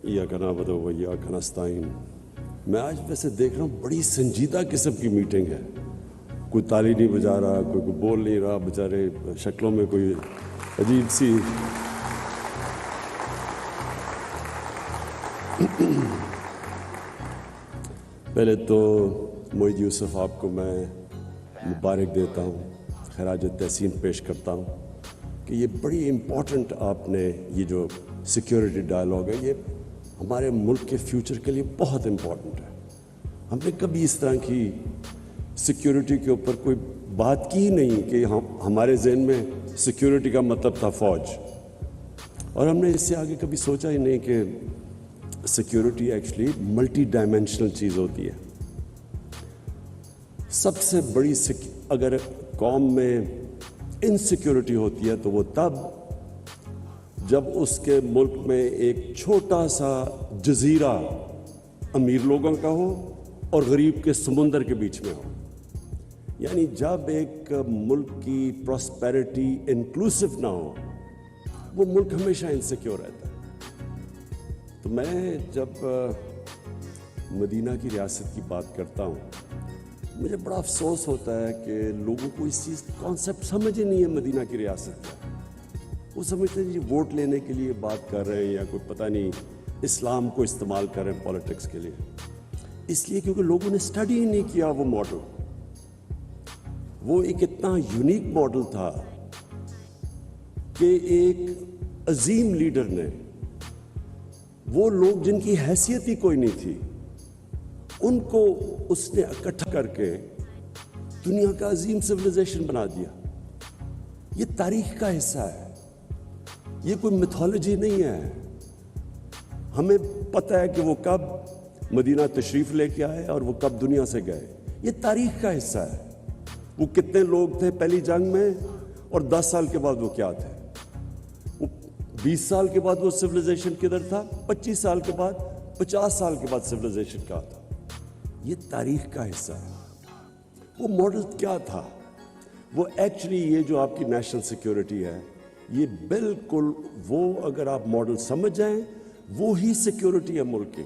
ایاک نعبد و ایاک نستعین۔ میں آج ویسے دیکھ رہا ہوں بڑی سنجیدہ قسم کی میٹنگ ہے، کوئی تالی نہیں بجا رہا، کوئی بول نہیں رہا، بیچارے شکلوں میں کوئی عجیب سی پہلے تو معید یوسف آپ کو میں مبارک دیتا ہوں، خراج تحسین پیش کرتا ہوں کہ یہ بڑی امپورٹنٹ آپ نے یہ جو سیکیورٹی ڈائلاگ ہے، یہ ہمارے ملک کے فیوچر کے لیے بہت امپورٹنٹ ہے۔ ہم نے کبھی اس طرح کی سیکیورٹی کے اوپر کوئی بات کی نہیں کہ ہمارے ذہن میں سیکیورٹی کا مطلب تھا فوج، اور ہم نے اس سے آگے کبھی سوچا ہی نہیں کہ سیکیورٹی ایکچولی ملٹی ڈائمینشنل چیز ہوتی ہے۔ سب سے بڑی اگر قوم میں انسیکیورٹی ہوتی ہے تو وہ تب جب اس کے ملک میں ایک چھوٹا سا جزیرہ امیر لوگوں کا ہو اور غریب کے سمندر کے بیچ میں ہو، یعنی جب ایک ملک کی پراسپیرٹی انکلوسیو نہ ہو، وہ ملک ہمیشہ انسیکیور رہتا ہے۔ تو میں جب مدینہ کی ریاست کی بات کرتا ہوں، مجھے بڑا افسوس ہوتا ہے کہ لوگوں کو اس چیز کانسیپٹ سمجھ ہی نہیں ہے مدینہ کی ریاست کا۔ وہ سمجھتے ہیں جی ووٹ لینے کے لیے بات کر رہے ہیں یا کوئی پتہ نہیں اسلام کو استعمال کر رہے ہیں پولیٹکس کے لیے، اس لیے کیونکہ لوگوں نے اسٹڈی ہی نہیں کیا وہ ماڈل۔ وہ ایک اتنا یونیک ماڈل تھا کہ ایک عظیم لیڈر نے، وہ لوگ جن کی حیثیت ہی کوئی نہیں تھی، ان کو اس نے اکٹھا کر کے دنیا کا عظیم سویلائزیشن بنا دیا۔ یہ تاریخ کا حصہ ہے، یہ کوئی میتھولوجی نہیں ہے۔ ہمیں پتہ ہے کہ وہ کب مدینہ تشریف لے کے آئے اور وہ کب دنیا سے گئے، یہ تاریخ کا حصہ ہے۔ وہ کتنے لوگ تھے پہلی جنگ میں، اور 10 سال کے بعد وہ کیا تھے، 20 سال کے بعد وہ سویلائزیشن کدھر تھا، 25 سال کے بعد، 50 سال کے بعد سویلائزیشن کہاں تھا۔ یہ تاریخ کا حصہ ہے۔ وہ ماڈل کیا تھا؟ وہ ایکچولی یہ جو آپ کی نیشنل سیکیورٹی ہے، یہ بالکل وہ اگر آپ ماڈل سمجھ جائیں، وہی سیکیورٹی ہے ملک کی۔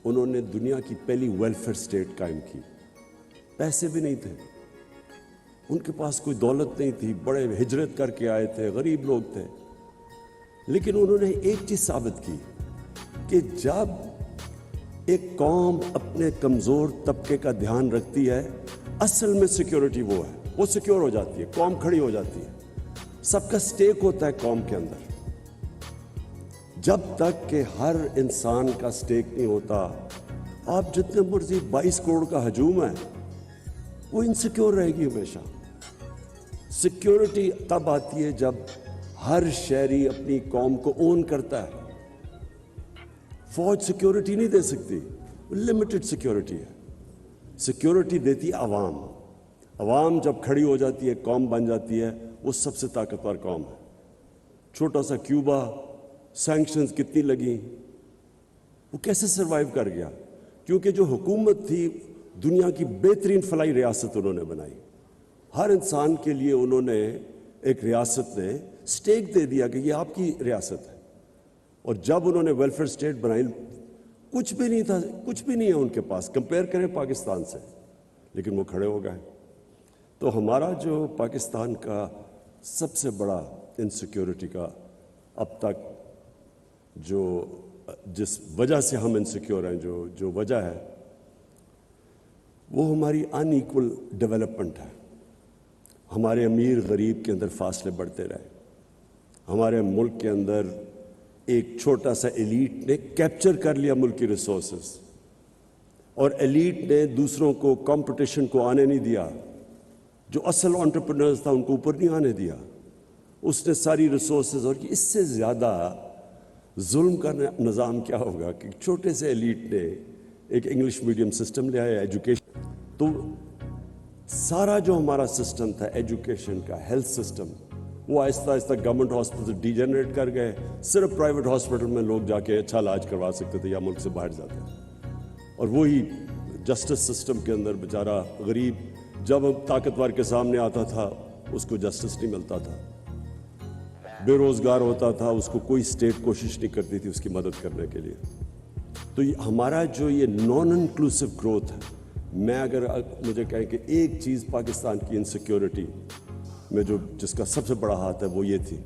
انہوں نے دنیا کی پہلی ویلفیئر سٹیٹ قائم کی۔ پیسے بھی نہیں تھے ان کے پاس، کوئی دولت نہیں تھی، بڑے ہجرت کر کے آئے تھے، غریب لوگ تھے، لیکن انہوں نے ایک چیز ثابت کی کہ جب ایک قوم اپنے کمزور طبقے کا دھیان رکھتی ہے، اصل میں سیکیورٹی وہ ہے، وہ سیکیور ہو جاتی ہے، قوم کھڑی ہو جاتی ہے، سب کا سٹیک ہوتا ہے قوم کے اندر۔ جب تک کہ ہر انسان کا سٹیک نہیں ہوتا، آپ جتنے مرضی 22 کروڑ کا ہجوم ہے، وہ انسیکیور رہے گی ہمیشہ۔ سیکیورٹی تب آتی ہے جب ہر شہری اپنی قوم کو اون کرتا ہے۔ فوج سیکیورٹی نہیں دے سکتی، لمیٹڈ سیکیورٹی ہے۔ سیکیورٹی دیتی عوام۔ عوام جب کھڑی ہو جاتی ہے، قوم بن جاتی ہے، وہ سب سے طاقتور قوم ہے۔ چھوٹا سا کیوبا، سینکشنز کتنی لگیں، وہ کیسے سروائیو کر گیا؟ کیونکہ جو حکومت تھی، دنیا کی بہترین فلاحی ریاست انہوں نے بنائی۔ ہر انسان کے لیے انہوں نے ایک ریاست نے سٹیک دے دیا کہ یہ آپ کی ریاست ہے۔ اور جب انہوں نے ویلفیئر سٹیٹ بنائی، کچھ بھی نہیں تھا، کچھ بھی نہیں ہے ان کے پاس، کمپیئر کریں پاکستان سے، لیکن وہ کھڑے ہو گئے۔ تو ہمارا جو پاکستان کا سب سے بڑا انسیکیورٹی کا اب تک جس وجہ سے ہم انسیکیور ہیں، جو وجہ ہے، وہ ہماری ان ایکول ڈیولپمنٹ ہے۔ ہمارے امیر غریب کے اندر فاصلے بڑھتے رہے۔ ہمارے ملک کے اندر ایک چھوٹا سا ایلیٹ نے کیپچر کر لیا ملک کی ریسورسز، اور ایلیٹ نے دوسروں کو کمپٹیشن کو آنے نہیں دیا۔ جو اصل انٹرپرینرز تھا ان کو اوپر نہیں آنے دیا۔ اس نے ساری ریسورسز، اور اس سے زیادہ ظلم کا نظام کیا ہوگا کہ چھوٹے سے ایلیٹ نے ایک انگلش میڈیم سسٹم لے آیا، ایجوکیشن۔ تو سارا جو ہمارا سسٹم تھا ایجوکیشن کا، ہیلتھ سسٹم، وہ آہستہ آہستہ گورنمنٹ ہاسپٹل ڈی جنریٹ کر گئے۔ صرف پرائیویٹ ہاسپٹل میں لوگ جا کے اچھا علاج کروا سکتے تھے یا ملک سے باہر جاتے تھے۔ اور وہی جسٹس سسٹم کے اندر بیچارہ غریب جب طاقتور کے سامنے آتا تھا، اس کو جسٹس نہیں ملتا تھا۔ بے روزگار ہوتا تھا اس کو کوئی اسٹیٹ کوشش نہیں کرتی تھی اس کی مدد کرنے کے لیے. تو ہمارا جو یہ نان انکلوسو گروتھ ہے, میں اگر مجھے کہیں کہ ایک چیز پاکستان کی انسیکیورٹی میں جس کا سب سے بڑا ہاتھ ہے وہ یہ تھی.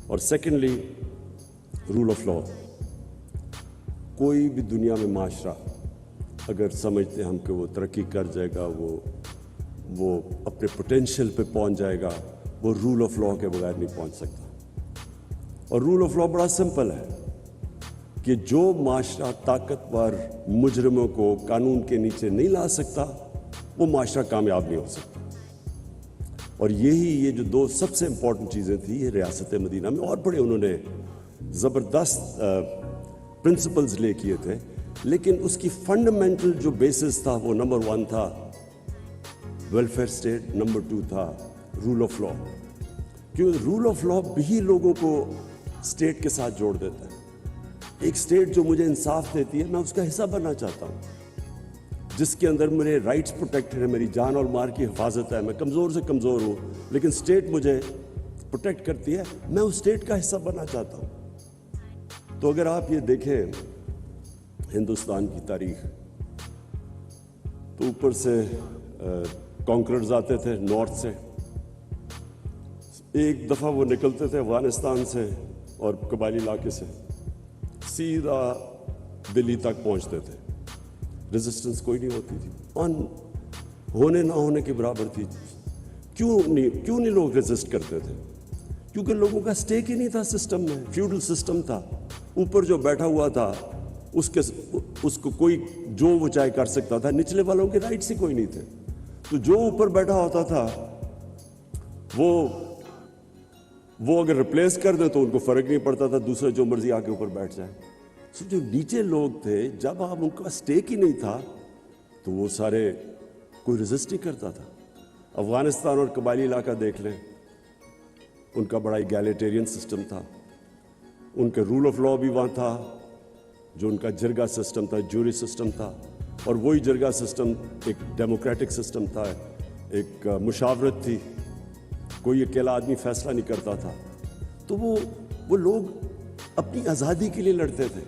اور سیکنڈلی رول آف لا. کوئی بھی دنیا میں معاشرہ اگر سمجھتے ہم کہ وہ ترقی کر جائے گا, وہ اپنے پوٹینشیل پہ پہنچ جائے گا, وہ رول آف لا کے بغیر نہیں پہنچ سکتا. اور رول آف لا بڑا سمپل ہے کہ جو معاشرہ طاقتور مجرموں کو قانون کے نیچے نہیں لا سکتا وہ معاشرہ کامیاب نہیں ہو سکتا. اور یہ جو دو سب سے امپورٹنٹ چیزیں تھیں یہ ریاست مدینہ میں, اور بڑے انہوں نے زبردست پرنسپلز لے کیے تھے, لیکن اس کی فنڈامنٹل جو بیسس تھا وہ نمبر 1 تھا ویلفیئر اسٹیٹ, نمبر 2 تھا رول آف لا. کیونکہ رول آف لا بھی لوگوں کو اسٹیٹ کے ساتھ جوڑ دیتا ہے. ایک اسٹیٹ جو مجھے انصاف دیتی ہے میں اس کا حصہ بننا چاہتا ہوں, جس کے اندر میرے رائٹس پروٹیکٹڈ ہیں, میری جان اور مال کی حفاظت ہے, میں کمزور سے کمزور ہوں لیکن اسٹیٹ مجھے پروٹیکٹ کرتی ہے, میں اس اسٹیٹ کا حصہ بننا چاہتا ہوں. تو اگر آپ یہ دیکھیں ہندوستان کی تاریخ, تو اوپر سے کانکررز آتے تھے نارتھ سے, ایک دفعہ وہ نکلتے تھے افغانستان سے اور قبائلی علاقے سے سیدھا دلی تک پہنچتے تھے. ریزسٹنس کوئی نہیں ہوتی تھی, ہونے نہ ہونے کے برابر تھی. کیوں نہیں لوگ ریزسٹ کرتے تھے؟ کیونکہ لوگوں کا اسٹیک ہی نہیں تھا سسٹم میں. فیوڈل سسٹم تھا, اوپر جو بیٹھا ہوا تھا اس کو کوئی جو وہ چاہے کر سکتا تھا, نچلے والوں کے رائٹس ہی کوئی نہیں تھے. تو جو اوپر بیٹھا ہوتا تھا وہ اگر ریپلیس کر دیں تو ان کو فرق نہیں پڑتا تھا, دوسرا جو مرضی آ کے اوپر بیٹھ جائے. سو جو نیچے لوگ تھے جب آپ ان کا اسٹیک ہی نہیں تھا تو وہ سارے کوئی ریزسٹ نہیں کرتا تھا. افغانستان اور قبائلی علاقہ دیکھ لیں, ان کا بڑا ایگیلیٹیرین سسٹم تھا, ان کے رول آف لا بھی وہاں تھا, جو ان کا جرگہ سسٹم تھا, جوری سسٹم تھا, اور وہی جرگہ سسٹم ایک ڈیموکریٹک سسٹم تھا, ایک مشاورت تھی, کوئی اکیلا آدمی فیصلہ نہیں کرتا تھا. تو وہ لوگ اپنی آزادی کے لیے لڑتے تھے.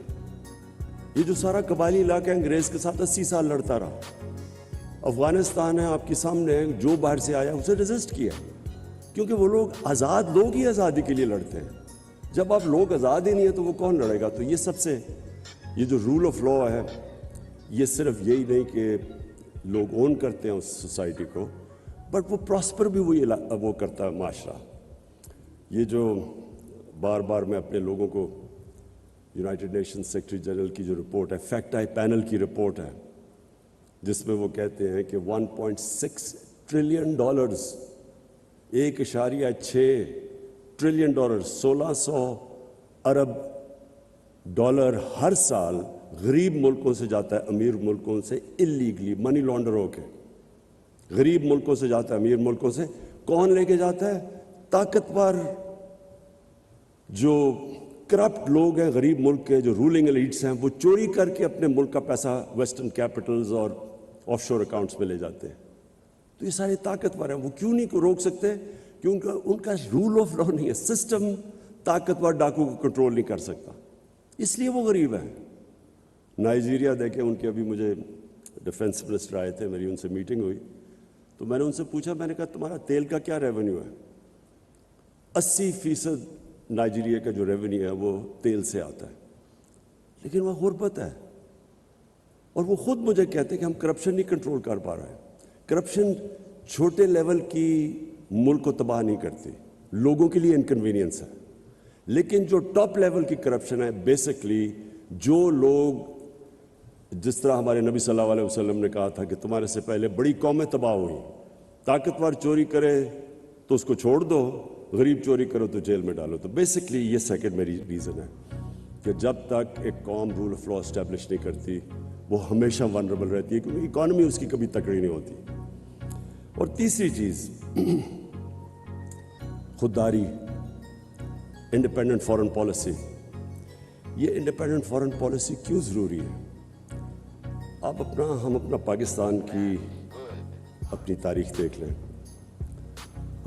یہ جو سارا قبائلی علاقہ انگریز کے ساتھ 80 سال لڑتا رہا. افغانستان ہے آپ کے سامنے, جو باہر سے آیا اسے ریزسٹ کیا, کیونکہ وہ لوگ آزاد لوگ ہی آزادی کے لیے لڑتے ہیں. جب آپ لوگ آزاد ہی نہیں ہیں تو وہ کون لڑے گا؟ تو یہ جو رول آف لا ہے, یہ صرف یہی نہیں کہ لوگ اون کرتے ہیں اس سوسائٹی کو, بٹ وہ پراسپر بھی وہ کرتا ہے معاشرہ. یہ جو بار بار میں اپنے لوگوں کو یونائٹڈ نیشن سیکرٹری جنرل کی جو رپورٹ ہے, فیکٹ آئی پینل کی رپورٹ ہے, جس میں وہ کہتے ہیں کہ 1.6 ٹریلین ڈالرز, 1.6 ٹریلین ڈالر, 1600 ارب ڈالر ہر سال غریب ملکوں سے جاتا ہے امیر ملکوں سے اللیگلی, منی لانڈر ہو کے. غریب ملکوں سے جاتا ہے امیر ملکوں سے. کون لے کے جاتا ہے؟ طاقتور جو کرپٹ لوگ ہیں غریب ملک کے, جو رولنگ ایلیٹس ہیں, وہ چوری کر کے اپنے ملک کا پیسہ ویسٹرن کیپٹلز اور آف شور اکاؤنٹس میں لے جاتے ہیں. تو یہ سارے طاقتور ہیں, وہ کیوں نہیں روک سکتے؟ کیونکہ ان کا رول آف لا نہیں ہے. سسٹم طاقتور ڈاکو کو کنٹرول نہیں کر سکتا, اس لیے وہ غریب ہیں. نائجیریا دیکھیں, ان کے ابھی مجھے ڈیفنس منسٹر آئے تھے, میری ان سے میٹنگ ہوئی, تو میں نے ان سے پوچھا, میں نے کہا تمہارا تیل کا کیا ریونیو ہے؟ 80% نائجیریا کا جو ریونیو ہے وہ تیل سے آتا ہے, لیکن وہ غربت ہے. اور وہ خود مجھے کہتے ہیں کہ ہم کرپشن نہیں کنٹرول کر پا رہے ہیں. کرپشن چھوٹے لیول کی ملک کو تباہ نہیں کرتی, لوگوں کے لیے انکنوینئنس ہے. لیکن جو ٹاپ لیول کی کرپشن ہے, بیسکلی جو لوگ, جس طرح ہمارے نبی صلی اللہ علیہ وسلم نے کہا تھا کہ تمہارے سے پہلے بڑی قومیں تباہ ہوئی, طاقتور چوری کرے تو اس کو چھوڑ دو, غریب چوری کرو تو جیل میں ڈالو. تو بیسکلی یہ سیکنڈ میری ریزن ہے کہ جب تک ایک قوم رول آف لا اسٹیبلش نہیں کرتی وہ ہمیشہ ونربل رہتی ہے, کیونکہ اکانومی اس کی کبھی تکڑی نہیں ہوتی. اور تیسری چیز خودداری, انڈیپینڈنٹ فارن پالیسی. یہ انڈیپینڈنٹ فارن پالیسی کیوں ضروری ہے؟ ہم اپنا پاکستان کی اپنی تاریخ دیکھ لیں.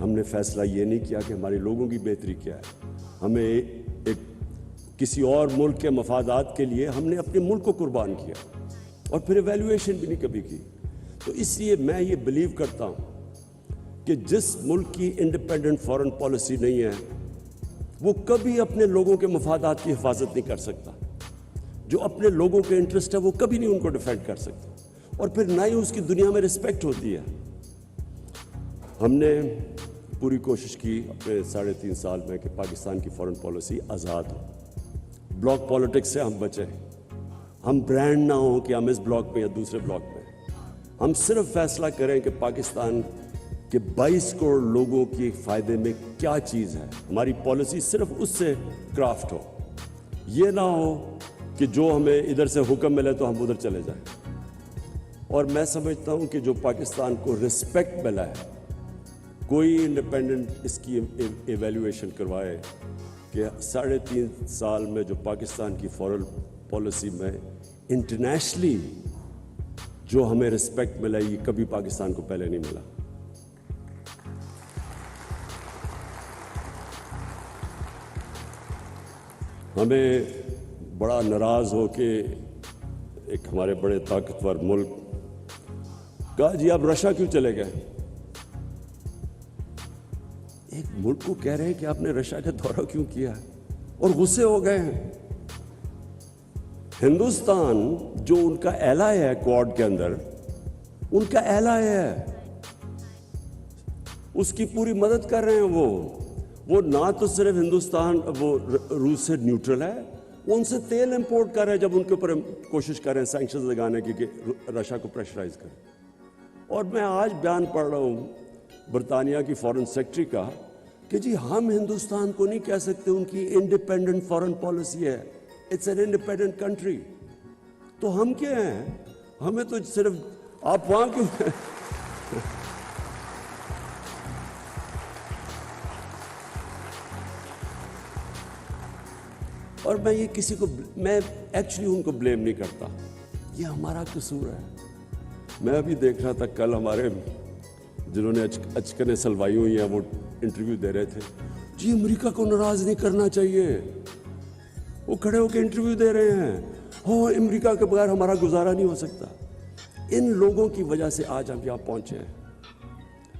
ہم نے فیصلہ یہ نہیں کیا کہ ہمارے لوگوں کی بہتری کیا ہے. ہمیں ایک کسی اور ملک کے مفادات کے لیے ہم نے اپنے ملک کو قربان کیا اور پھر ایویلیویشن بھی نہیں کبھی کی. تو اس لیے میں یہ بلیو کرتا ہوں کہ جس ملک کی انڈیپینڈنٹ فارن پالیسی نہیں ہے وہ کبھی اپنے لوگوں کے مفادات کی حفاظت نہیں کر سکتا. جو اپنے لوگوں کے انٹرسٹ ہے وہ کبھی نہیں ان کو ڈیفینڈ کر سکتا, اور پھر نہ ہی اس کی دنیا میں رسپیکٹ ہوتی ہے. ہم نے پوری کوشش کی اپنے 3.5 سال میں کہ پاکستان کی فارن پالیسی آزاد ہو, بلاک پالیٹکس سے ہم بچیں, ہم برانڈ نہ ہوں کہ ہم اس بلاک میں یا دوسرے بلاک میں. ہم صرف فیصلہ کریں کہ پاکستان کے 22 کروڑ لوگوں کے فائدے میں کیا چیز ہے. ہماری پالیسی صرف اس سے کرافٹ ہو, یہ نہ ہو کہ جو ہمیں ادھر سے حکم ملے تو ہم ادھر چلے جائیں. اور میں سمجھتا ہوں کہ جو پاکستان کو رسپیکٹ ملا ہے, کوئی انڈیپینڈنٹ اس کی ایویلیویشن کروائے کہ 3.5 سال میں جو پاکستان کی فارن پالیسی میں انٹرنیشنلی جو ہمیں رسپیکٹ ملا یہ کبھی پاکستان کو پہلے نہیں ملا. ہمیں بڑا ناراض ہو کے ایک ہمارے بڑے طاقتور ملک کہا جی آپ رشیا کیوں چلے گئے. ایک ملک کو کہہ رہے ہیں کہ آپ نے رشیا کا دورہ کیوں کیا اور غصے ہو گئے ہیں. ہندوستان جو ان کا ایلائی ہے کوڈ کے اندر, ان کا ایلائی ہے, اس کی پوری مدد کر رہے ہیں. وہ نہ تو صرف ہندوستان وہ روس سے نیوٹرل ہے, وہ ان سے تیل امپورٹ کر رہے ہیں جب ان کے اوپر کوشش کر رہے ہیں سینکشنز لگانے کی کہ رشیا کو پریشرائز کریں. اور میں آج بیان پڑھ رہا ہوں برطانیہ کی فارن سیکرٹری کا کہ جی ہم ہندوستان کو نہیں کہہ سکتے ان کی انڈیپینڈنٹ فارن پالیسی ہے, اٹس این انڈیپینڈنٹ کنٹری. تو ہم کیا ہیں, ہمیں تو صرف آپ وہاں کیوں ہیں. اور میں یہ کسی کو میں ایکچولی ان کو بلیم نہیں کرتا, یہ ہمارا قصور ہے. میں ابھی دیکھ رہا تھا کل ہمارے جنہوں نے اچکنے سلوائی ہوئی ہیں وہ انٹرویو دے رہے تھے, جی امریکہ کو ناراض نہیں کرنا چاہیے. وہ کھڑے ہو کے انٹرویو دے رہے ہیں, ہو امریکہ کے بغیر ہمارا گزارا نہیں ہو سکتا. ان لوگوں کی وجہ سے آج ہم یہاں پہنچے ہیں.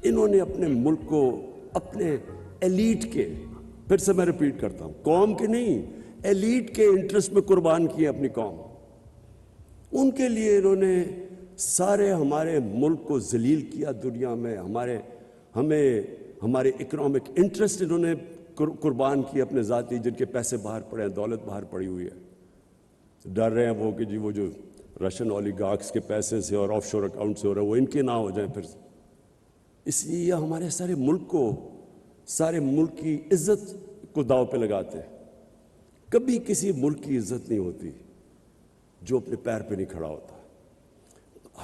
انہوں نے اپنے ملک کو اپنے ایلیٹ کے, پھر سے میں ریپیٹ کرتا ہوں, قوم کے نہیں, ایلیٹ کے انٹرسٹ میں قربان کی اپنی قوم. ان کے لیے انہوں نے سارے ہمارے ملک کو ذلیل کیا دنیا میں. ہمارے اکنامک انٹرسٹ انہوں نے قربان کیے اپنے ذاتی, جن کے پیسے باہر پڑے ہیں, دولت باہر پڑی ہوئی ہے. ڈر رہے ہیں وہ کہ جی وہ جو رشین اولیگارکس کے پیسے سے اور آف شور اکاؤنٹ سے ہو رہا ہے وہ ان کے نہ ہو جائیں پھر. اس لیے یہ ہمارے سارے ملک کو, سارے ملک کی عزت کو داؤ پہ لگاتے ہیں. کبھی کسی ملک کی عزت نہیں ہوتی جو اپنے پیر پہ نہیں کھڑا ہوتا.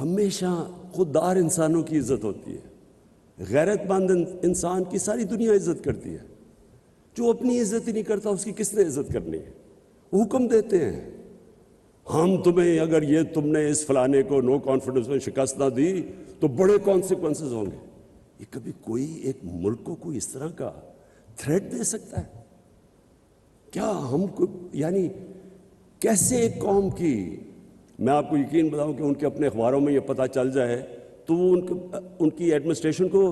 ہمیشہ خوددار انسانوں کی عزت ہوتی ہے. غیرت مند انسان کی ساری دنیا عزت کرتی ہے. جو اپنی عزت ہی نہیں کرتا اس کی کس نے عزت کرنی ہے. وہ حکم دیتے ہیں, ہم تمہیں اگر یہ تم نے اس فلانے کو نو کانفیڈنس میں شکست نہ دی تو بڑے کانسیکوینسز ہوں گے. یہ کبھی کوئی ایک ملک کو کوئی اس طرح کا تھریٹ دے سکتا ہے کیا؟ ہم کو یعنی کیسے ایک قوم کی, میں آپ کو یقین بتاؤں کہ ان کے اپنے اخباروں میں یہ پتہ چل جائے تو وہ ان کی ایڈمنسٹریشن کو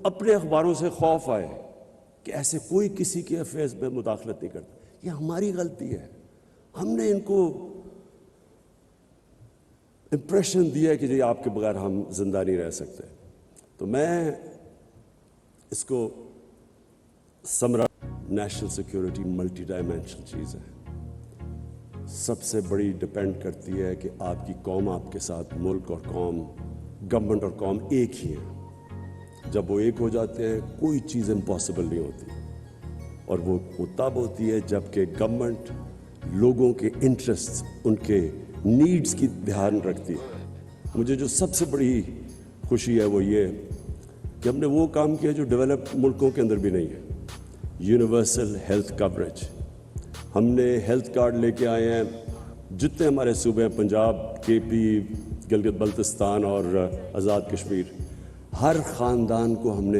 اپنے اخباروں سے خوف آئے کہ ایسے کوئی کسی کے افیئرز میں مداخلت نہیں کرتا. یہ ہماری غلطی ہے. ہم نے ان کو امپریشن دیا کہ جی آپ کے بغیر ہم زندہ نہیں رہ سکتے. تو میں اس کو نیشنل سیکیورٹی ملٹی ڈائمینشنل چیز ہے. سب سے بڑی ڈپینڈ کرتی ہے کہ آپ کی قوم آپ کے ساتھ, ملک اور قوم, گورنمنٹ اور قوم ایک ہی ہیں. جب وہ ایک ہو جاتے ہیں کوئی چیز امپاسبل نہیں ہوتی. اور وہ تب ہوتی ہے جب کہ گورنمنٹ لوگوں کے انٹرسٹ, ان کے نیڈز کی دھیان رکھتی ہے. مجھے جو سب سے بڑی خوشی ہے وہ یہ کہ ہم نے وہ کام کیا جو ڈیولپ ملکوں کے اندر بھی نہیں ہے. Universal health coverage. ہم نے ہیلتھ کارڈ لے کے آئے ہیں جتنے ہمارے صوبے ہیں, پنجاب, کے پی, گلگت بلتستان اور آزاد کشمیر. ہر خاندان کو ہم نے